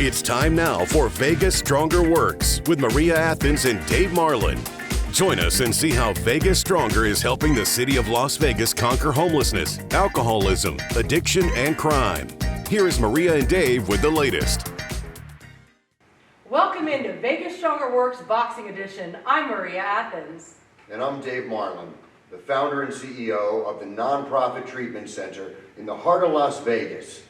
It's time now for Vegas Stronger Works with Maria Athens and Dave Marlon. Join us and see how Vegas Stronger is helping the city of Las Vegas conquer homelessness, alcoholism, addiction, and crime. Here is Maria and Dave with the latest. Welcome into Vegas Stronger Works Boxing Edition. I'm Maria Athens. And I'm Dave Marlon, the founder and CEO of the nonprofit treatment center in the heart of Las Vegas,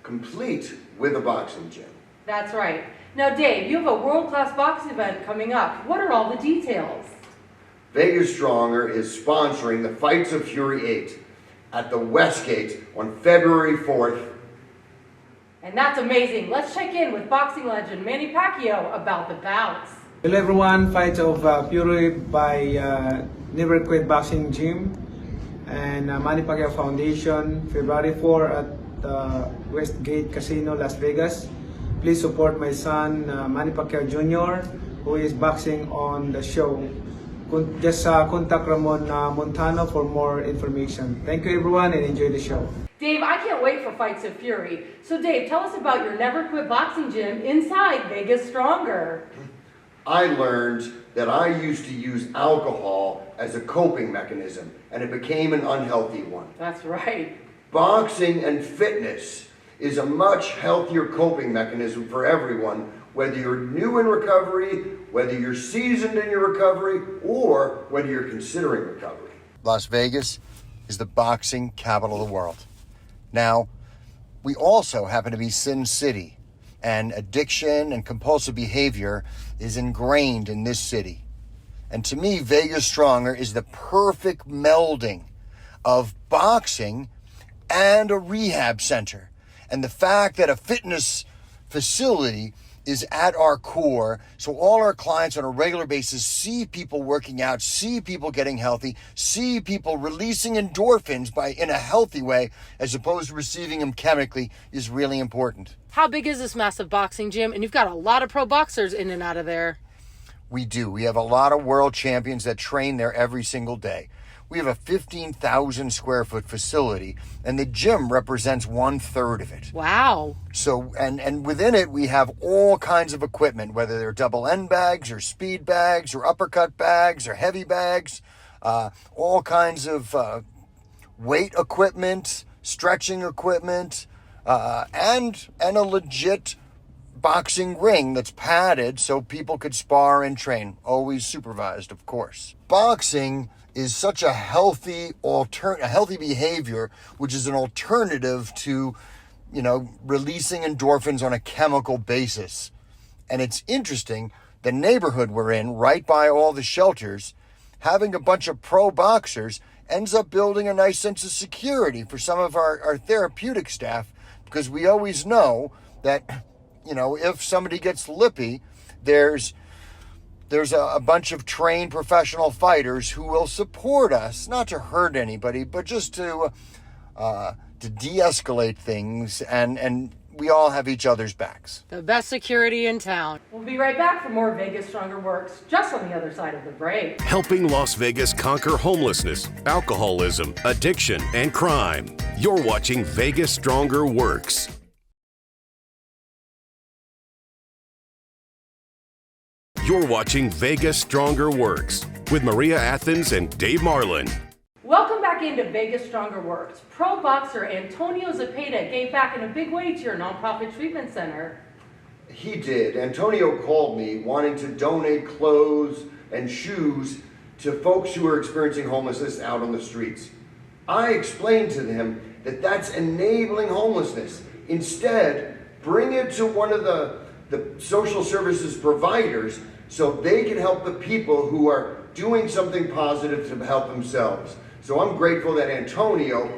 complete with a boxing gym. That's right. Now, Dave, you have a world-class boxing event coming up. What are all the details? Vegas Stronger is sponsoring the Fights of Fury 8 at the Westgate on February 4th. And that's amazing. Let's check in with boxing legend Manny Pacquiao about the bouts. Hello everyone, Fights of Fury by Never Quit Boxing Gym and Manny Pacquiao Foundation, February 4 at the Westgate Casino, Las Vegas. Please support my son, Manny Pacquiao Jr., who is boxing on the show. Just contact Ramon Montano for more information. Thank you everyone and enjoy the show. Dave, I can't wait for Fights of Fury. So Dave, tell us about your Never Quit Boxing Gym inside Vegas Stronger. I learned that I used to use alcohol as a coping mechanism, and it became an unhealthy one. That's right. Boxing and fitness is a much healthier coping mechanism for everyone, whether you're new in recovery, whether you're seasoned in your recovery, or whether you're considering recovery. Las Vegas is the boxing capital of the world. Now, we also happen to be Sin City, and addiction and compulsive behavior is ingrained in this city. And to me, Vegas Stronger is the perfect melding of boxing and a rehab center. And the fact that a fitness facility is at our core, so all our clients on a regular basis see people working out, see people getting healthy, see people releasing endorphins in a healthy way, as opposed to receiving them chemically, is really important. How big is this massive boxing gym? And you've got a lot of pro boxers in and out of there. We do. We have a lot of world champions that train there every single day. We have a 15,000 square foot facility, and the gym represents 1/3 of it. Wow. So, and within it, we have all kinds of equipment, whether they're double end bags or speed bags or uppercut bags or heavy bags, all kinds of weight equipment, stretching equipment, and a legit boxing ring that's padded so people could spar and train, always supervised, of course. Boxing is such a healthy behavior, which is an alternative to, releasing endorphins on a chemical basis. And it's interesting, the neighborhood we're in, right by all the shelters, having a bunch of pro boxers ends up building a nice sense of security for some of our therapeutic staff, because we always know that, if somebody gets lippy, there's a bunch of trained professional fighters who will support us, not to hurt anybody, but just to de-escalate things, and we all have each other's backs. The best security in town. We'll be right back for more Vegas Stronger Works, just on the other side of the break. Helping Las Vegas conquer homelessness, alcoholism, addiction, and crime. You're watching Vegas Stronger Works. You're watching Vegas Stronger Works with Maria Athens and Dave Marlon. Welcome back into Vegas Stronger Works. Pro boxer Antonio Zepeda gave back in a big way to your nonprofit treatment center. He did. Antonio called me wanting to donate clothes and shoes to folks who are experiencing homelessness out on the streets. I explained to him that that's enabling homelessness. Instead, bring it to one of the social services providers so they can help the people who are doing something positive to help themselves. So I'm grateful that Antonio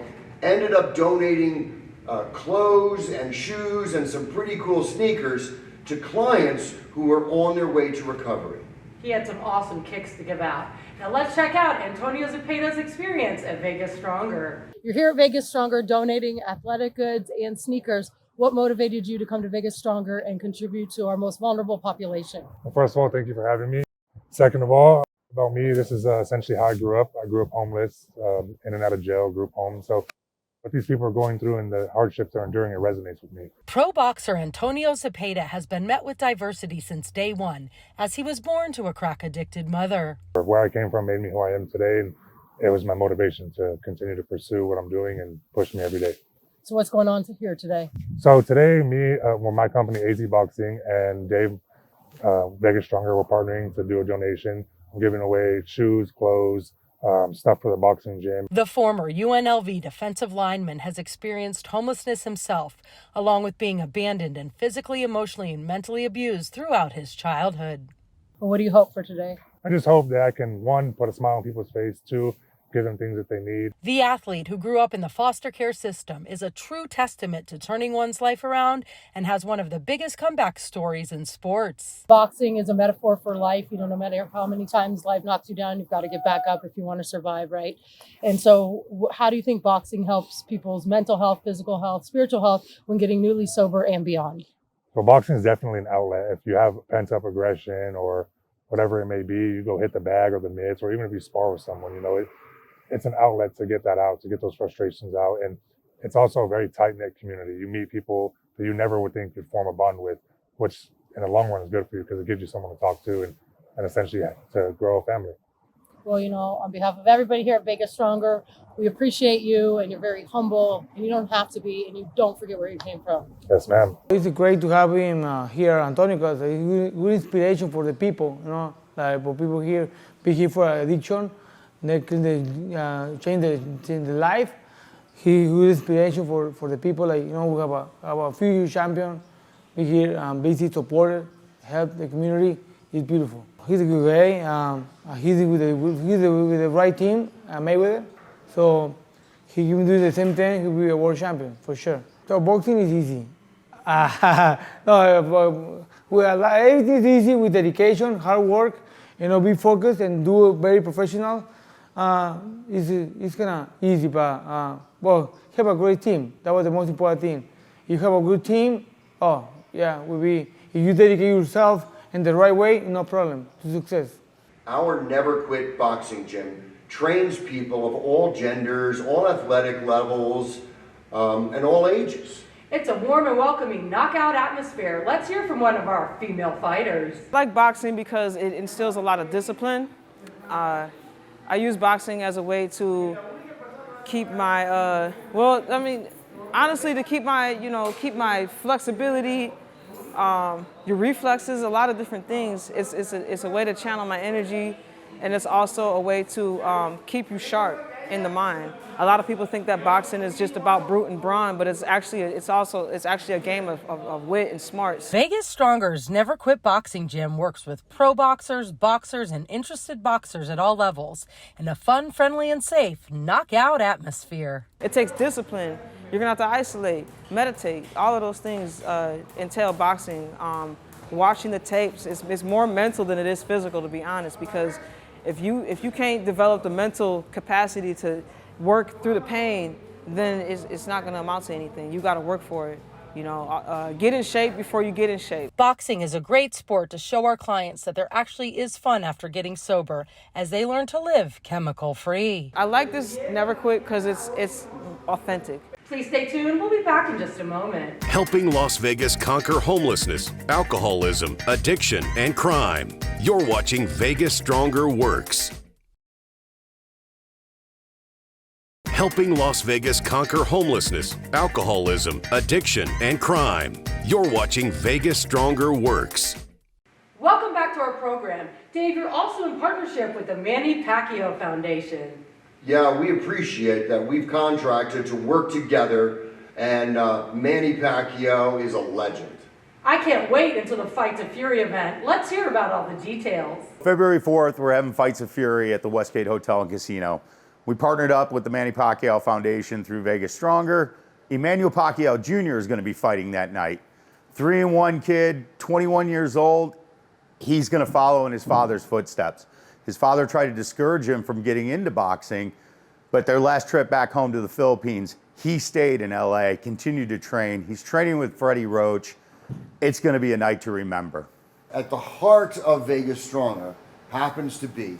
ended up donating clothes and shoes and some pretty cool sneakers to clients who are on their way to recovery. He had some awesome kicks to give out. Now let's check out Antonio Zepeda's experience at Vegas Stronger. You're here at Vegas Stronger donating athletic goods and sneakers. What motivated you to come to Vegas Stronger and contribute to our most vulnerable population? Well, first of all, thank you for having me. Second of all, about me, this is essentially how I grew up. I grew up homeless, in and out of jail, group home. So what these people are going through and the hardships they're enduring, it resonates with me. Pro boxer Antonio Zepeda has been met with diversity since day one, as he was born to a crack-addicted mother. Where I came from made me who I am today, and it was my motivation to continue to pursue what I'm doing and push me every day. So what's going on here today? So today, my company, AZ Boxing, and Dave, Vegas Stronger, we're partnering to do a donation. I'm giving away shoes, clothes, stuff for the boxing gym. The former UNLV defensive lineman has experienced homelessness himself, along with being abandoned and physically, emotionally, and mentally abused throughout his childhood. Well, what do you hope for today? I just hope that I can, one, put a smile on people's face, two, give them things that they need. The athlete who grew up in the foster care system is a true testament to turning one's life around and has one of the biggest comeback stories in sports. Boxing is a metaphor for life. You know, no matter how many times life knocks you down, you've got to get back up if you want to survive, right? And so how do you think boxing helps people's mental health, physical health, spiritual health when getting newly sober and beyond? So boxing is definitely an outlet. If you have pent-up aggression or whatever it may be, you go hit the bag or the mitts, or even if you spar with someone, you know, it's an outlet to get that out, to get those frustrations out. And it's also a very tight-knit community. You meet people that you never would think you'd form a bond with, which in the long run is good for you because it gives you someone to talk to and essentially to grow a family. Well, you know, on behalf of everybody here at Vegas Stronger, we appreciate you, and you're very humble, and you don't have to be, and you don't forget where you came from. Yes, ma'am. It's great to have him here, Antonio, because it's good inspiration for the people, you know, like for people here, be here for addiction. They can change the life. He's good inspiration for the people. Like, you know, we have a few champions. Be here, busy, supporter, help the community. It's beautiful. He's a good guy. He's with the right team, Mayweather. So he can do the same thing. He'll be a world champion for sure. So boxing is easy. Everything is easy with dedication, hard work. You know, be focused and do it very professional. It's kind of easy, but have a great team. That was the most important thing. You have a good team, if you dedicate yourself in the right way, no problem to success. Our Never Quit Boxing Gym trains people of all genders, all athletic levels, and all ages. It's a warm and welcoming knockout atmosphere. Let's hear from one of our female fighters. I like boxing because it instills a lot of discipline. I use boxing as a way to keep my, honestly, to keep my flexibility, your reflexes, a lot of different things. It's a way to channel my energy, and it's also a way to keep you sharp in the mind. A lot of people think that boxing is just about brute and brawn, but it's actually a game of wit and smarts. Vegas Stronger's Never Quit Boxing Gym works with pro boxers, boxers, and interested boxers at all levels in a fun, friendly, and safe knockout atmosphere. It takes discipline. You're gonna have to isolate, meditate. All of those things entail boxing. Watching the tapes, it's more mental than it is physical, to be honest, because if you can't develop the mental capacity to work through the pain, then it's not going to amount to anything. You got to work for it. You know, get in shape before you get in shape. Boxing is a great sport to show our clients that there actually is fun after getting sober as they learn to live chemical-free. I like this Never Quit because it's authentic. Please stay tuned. We'll be back in just a moment. Helping Las Vegas conquer homelessness, alcoholism, addiction, and crime. You're watching Vegas Stronger Works. Helping Las Vegas conquer homelessness, alcoholism, addiction, and crime. You're watching Vegas Stronger Works. Welcome back to our program. Dave, you're also in partnership with the Manny Pacquiao Foundation. Yeah, we appreciate that. We've contracted to work together, and Manny Pacquiao is a legend. I can't wait until the Fight to Fury event. Let's hear about all the details. February 4th, we're having Fights of Fury at the Westgate Hotel and Casino. We partnered up with the Manny Pacquiao Foundation through Vegas Stronger. Emmanuel Pacquiao Jr. is going to be fighting that night. 3-1 kid, 21 years old. He's going to follow in his father's footsteps. His father tried to discourage him from getting into boxing, but their last trip back home to the Philippines, he stayed in LA, continued to train. He's training with Freddie Roach. It's going to be a night to remember. At the heart of Vegas Stronger happens to be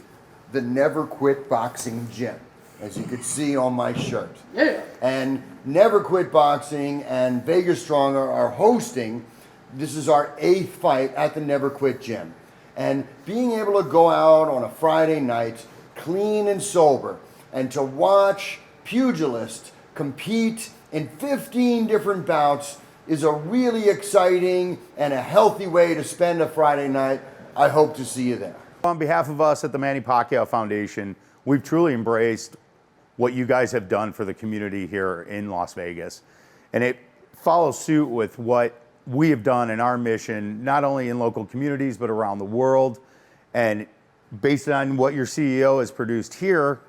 the Never Quit Boxing Gym. as you could see on my shirt. Yeah. And Never Quit Boxing and Vegas Stronger are hosting, this is our 8th fight at the Never Quit Gym. And being able to go out on a Friday night, clean and sober, and to watch pugilists compete in 15 different bouts is a really exciting and a healthy way to spend a Friday night. I hope to see you there. On behalf of us at the Manny Pacquiao Foundation, we've truly embraced what you guys have done for the community here in Las Vegas. And it follows suit with what we have done in our mission, not only in local communities, but around the world. And based on what your CEO has produced here,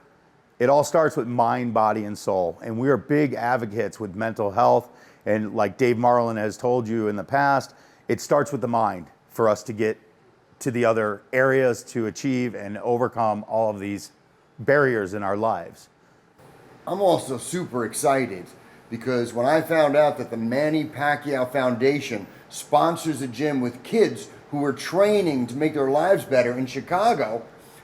it all starts with mind, body, and soul. And we are big advocates with mental health. And like Dave Marlon has told you in the past, it starts with the mind for us to get to the other areas to achieve and overcome all of these barriers in our lives. I'm also super excited because when I found out that the Manny Pacquiao Foundation sponsors a gym with kids who are training to make their lives better in Chicago,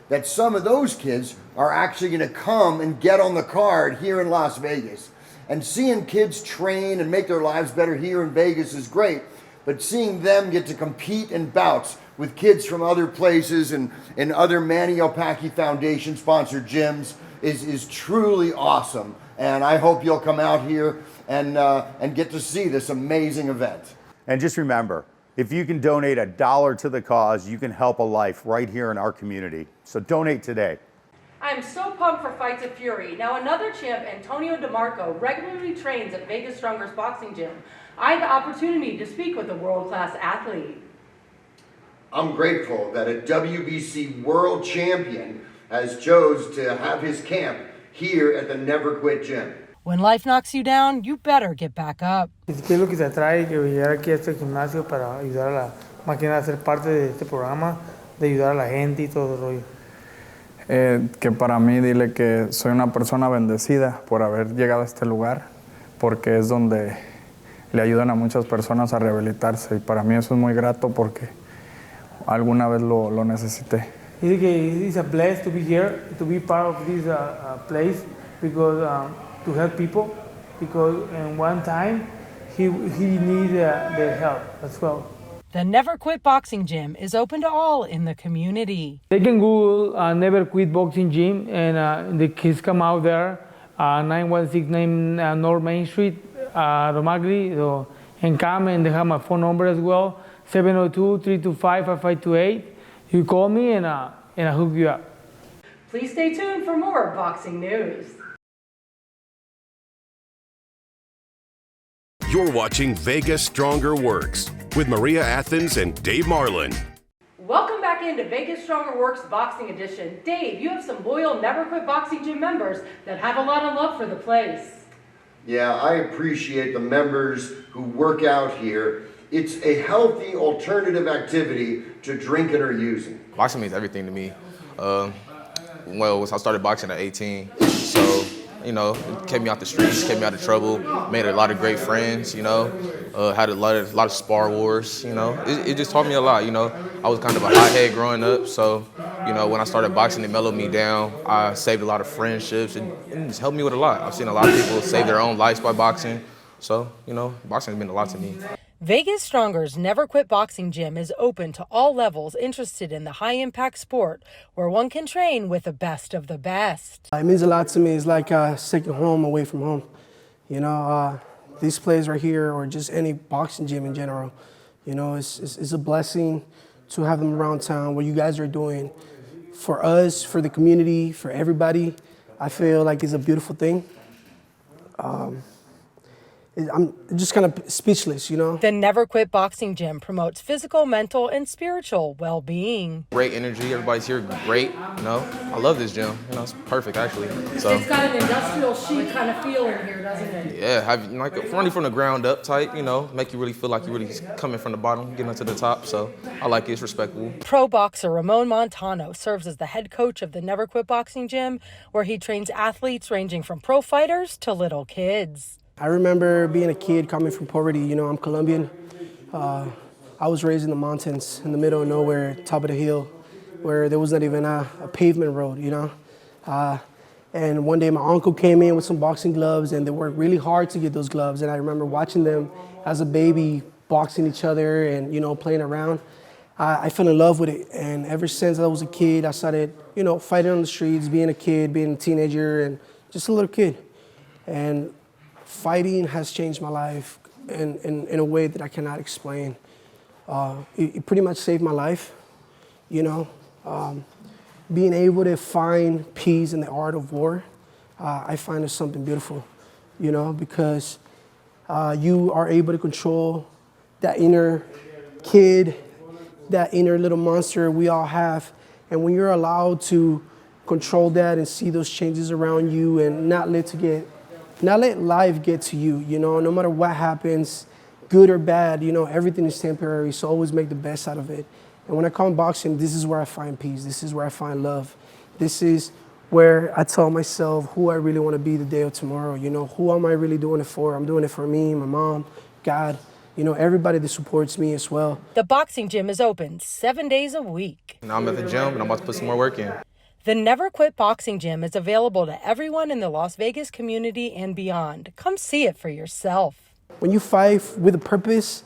that some of those kids are actually going to come and get on the card here in Las Vegas. And seeing kids train and make their lives better here in Vegas is great, but seeing them get to compete in bouts with kids from other places and other Manny Pacquiao Foundation sponsored gyms is truly awesome. And I hope you'll come out here and get to see this amazing event. And just remember, if you can donate $1 to the cause, you can help a life right here in our community. So donate today. I'm so pumped for Fights of Fury. Now another champ, Antonio DeMarco, regularly trains at Vegas Stronger's boxing gym. I had the opportunity to speak with a world-class athlete. I'm grateful that a WBC world champion has chose to have his camp here at the Never Quit Gym. When life knocks you down, you better get back up. ¿Qué es lo que te atrae que llegar aquí a este gimnasio para ayudar a la máquina a ser parte de este programa, de ayudar a la gente y todo el rollo? Que para mí, dile que soy una persona bendecida por haber llegado a este lugar, porque es donde le ayudan a muchas personas a rehabilitarse y para mí eso es muy grato porque alguna vez lo necesité. Dice que it's a blessed to be here, to be part of this place, because to help people, because in one time he needed their help as well. The Never Quit Boxing Gym is open to all in the community. They can Google Never Quit Boxing Gym and the kids come out there, 9169 North Main Street, Romagli, so, and come and they have my phone number as well, 702-325-5528. You call me and I hook you up. Please stay tuned for more boxing news. You're watching Vegas Stronger Works with Maria Athens and Dave Marlon. Welcome back into Vegas Stronger Works Boxing Edition. Dave, you have some loyal Never Quit Boxing Gym members that have a lot of love for the place. Yeah, I appreciate the members who work out here. It's a healthy alternative activity to drinking or using. Boxing means everything to me. Well, I started boxing at 18, so, you know, it kept me out the streets, kept me out of trouble, made a lot of great friends, you know, had a lot of spar wars, you know. It just taught me a lot, you know. I was kind of a hothead growing up, so, you know, when I started boxing, it mellowed me down. I saved a lot of friendships, and it just helped me with a lot. I've seen a lot of people save their own lives by boxing, so, you know, boxing has meant a lot to me. Vegas Stronger's Never Quit Boxing Gym is open to all levels interested in the high-impact sport where one can train with the best of the best. It means a lot to me. It's like a second home away from home. You know, these plays right here, or just any boxing gym in general, you know, it's a blessing to have them around town. What you guys are doing for us, for the community, for everybody, I feel like it's a beautiful thing. I'm just kind of speechless, you know? The Never Quit Boxing Gym promotes physical, mental, and spiritual well-being. Great energy, everybody's here great, you know. I love this gym, you know, it's perfect actually. So, it's got an industrial chic kind of feel in here, doesn't it? yeah, have like running from the ground up type, you know, make you really feel like you're really coming from the bottom, getting up to the top, so I like it, it's respectable. Pro boxer Ramon Montano serves as the head coach of the Never Quit Boxing Gym, where he trains athletes ranging from pro fighters to little kids. I remember being a kid coming from poverty. You know, I'm Colombian. I was raised in the mountains, in the middle of nowhere, top of the hill, where there was not even a pavement road, you know. And one day my uncle came in with some boxing gloves, and they worked really hard to get those gloves. And I remember watching them as a baby boxing each other and, you know, playing around. I fell in love with it. And ever since I was a kid, I started, you know, fighting on the streets, being a kid, being a teenager, and just a little kid. And fighting has changed my life in a way that I cannot explain. It pretty much saved my life, you know. Being able to find peace in the art of war, I find it something beautiful, you know, because you are able to control that inner kid, that inner little monster we all have. And when you're allowed to control that and see those changes around you and not let life get to you, you know, no matter what happens, good or bad, you know, everything is temporary, so always make the best out of it. And when I come boxing, this is where I find peace. This is where I find love. This is where I tell myself who I really want to be the day of tomorrow. You know, who am I really doing it for? I'm doing it for me, my mom, God, you know, everybody that supports me as well. The boxing gym is open 7 days a week. Now I'm at the gym and I'm about to put some more work in. The Never Quit Boxing Gym is available to everyone in the Las Vegas community and beyond. Come see it for yourself. When you fight with a purpose,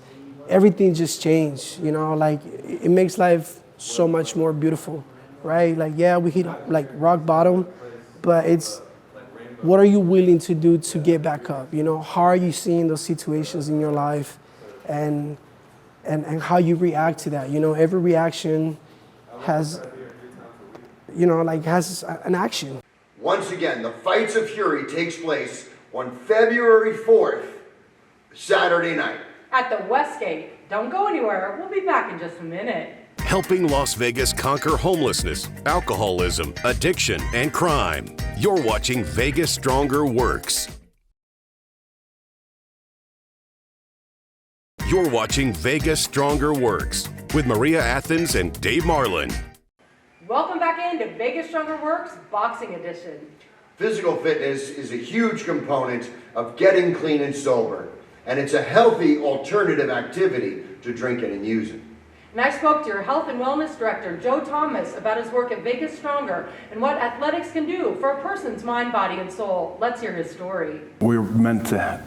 everything just changed, you know, like it makes life so much more beautiful, right? Like, yeah, we hit like rock bottom, but it's what are you willing to do to get back up? You know, how are you seeing those situations in your life and how you react to that? You know, every reaction has, you know, like has an action. Once again, the Fights of Fury takes place on February 4th, Saturday night. At the Westgate. Don't go anywhere. We'll be back in just a minute. Helping Las Vegas conquer homelessness, alcoholism, addiction, and crime. You're watching Vegas Stronger Works. You're watching Vegas Stronger Works with Maria Athens and Dave Marlon. Welcome back into Vegas Stronger Works Boxing Edition. Physical fitness is a huge component of getting clean and sober, and it's a healthy alternative activity to drinking and using. And I spoke to your Health and Wellness Director, Joe Thomas, about his work at Vegas Stronger and what athletics can do for a person's mind, body, and soul. Let's hear his story. We're meant to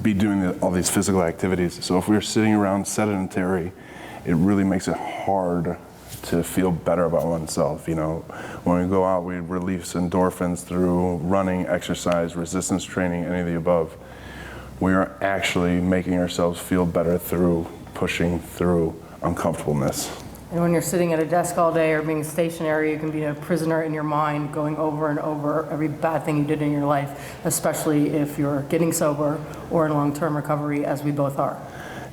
be doing all these physical activities, so if we're sitting around sedentary, it really makes it hard to feel better about oneself. You know, when we go out, we release endorphins through running, exercise, resistance training, any of the above. We are actually making ourselves feel better through pushing through uncomfortableness. And when you're sitting at a desk all day or being stationary, you can be a prisoner in your mind, going over and over every bad thing you did in your life, especially if you're getting sober or in long-term recovery, as we both are.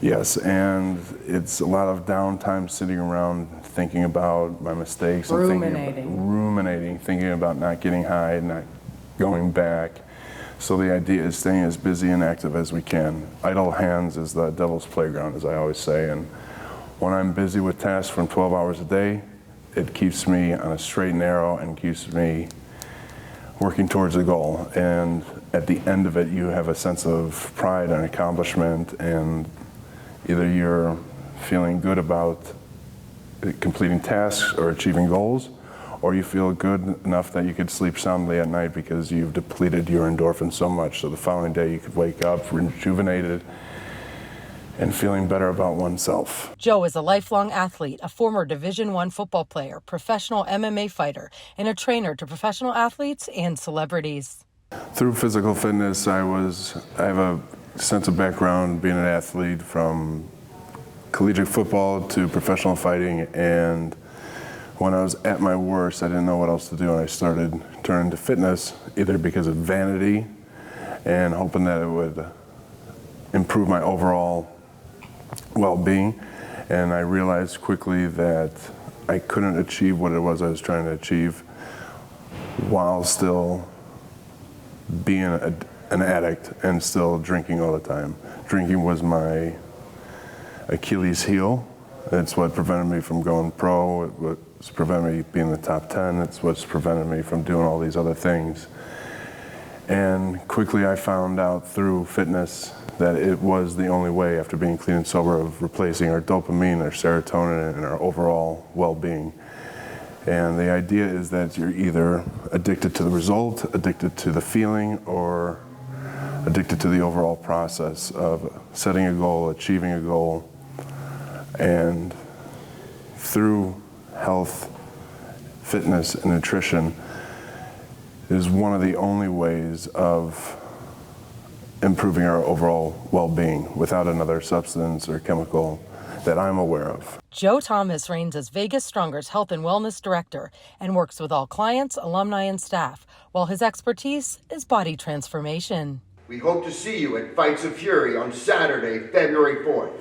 Yes, and it's a lot of downtime sitting around thinking about my mistakes and thinking about not getting high, not going back. So the idea is staying as busy and active as we can. Idle hands is the devil's playground, as I always say. And when I'm busy with tasks from 12 hours a day, it keeps me on a straight and narrow and keeps me working towards a goal. And at the end of it, you have a sense of pride and accomplishment, and either you're feeling good about completing tasks or achieving goals, or you feel good enough that you could sleep soundly at night because you've depleted your endorphins so much. So the following day you could wake up rejuvenated and feeling better about oneself. Joe is a lifelong athlete, a former Division I football player, professional MMA fighter, and a trainer to professional athletes and celebrities. Through physical fitness, I have a extensive background being an athlete, from collegiate football to professional fighting, and when I was at my worst, I didn't know what else to do, and I started turning to fitness, either because of vanity and hoping that it would improve my overall well-being, and I realized quickly that I couldn't achieve what it was I was trying to achieve while still being an addict and still drinking all the time. Drinking was my Achilles heel. It's what prevented me from going pro. It's prevented me being in the top 10. It's what's prevented me from doing all these other things. And quickly I found out through fitness that it was the only way, after being clean and sober, of replacing our dopamine, our serotonin, and our overall well-being. And the idea is that you're either addicted to the result, addicted to the feeling, or addicted to the overall process of setting a goal, achieving a goal. And through health, fitness, and nutrition is one of the only ways of improving our overall well-being without another substance or chemical that I'm aware of. Joe Thomas reigns as Vegas Stronger's Health and Wellness Director and works with all clients, alumni, and staff, while his expertise is body transformation. We hope to see you at Fights of Fury on Saturday, February 4th.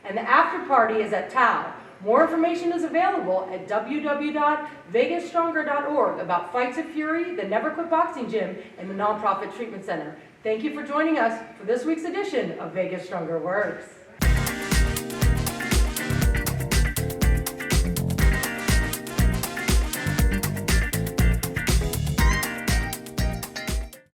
And the after party is at Tao. More information is available at www.vegasstronger.org about Fights of Fury, the Never Quit Boxing Gym, and the Nonprofit Treatment Center. Thank you for joining us for this week's edition of Vegas Stronger Works.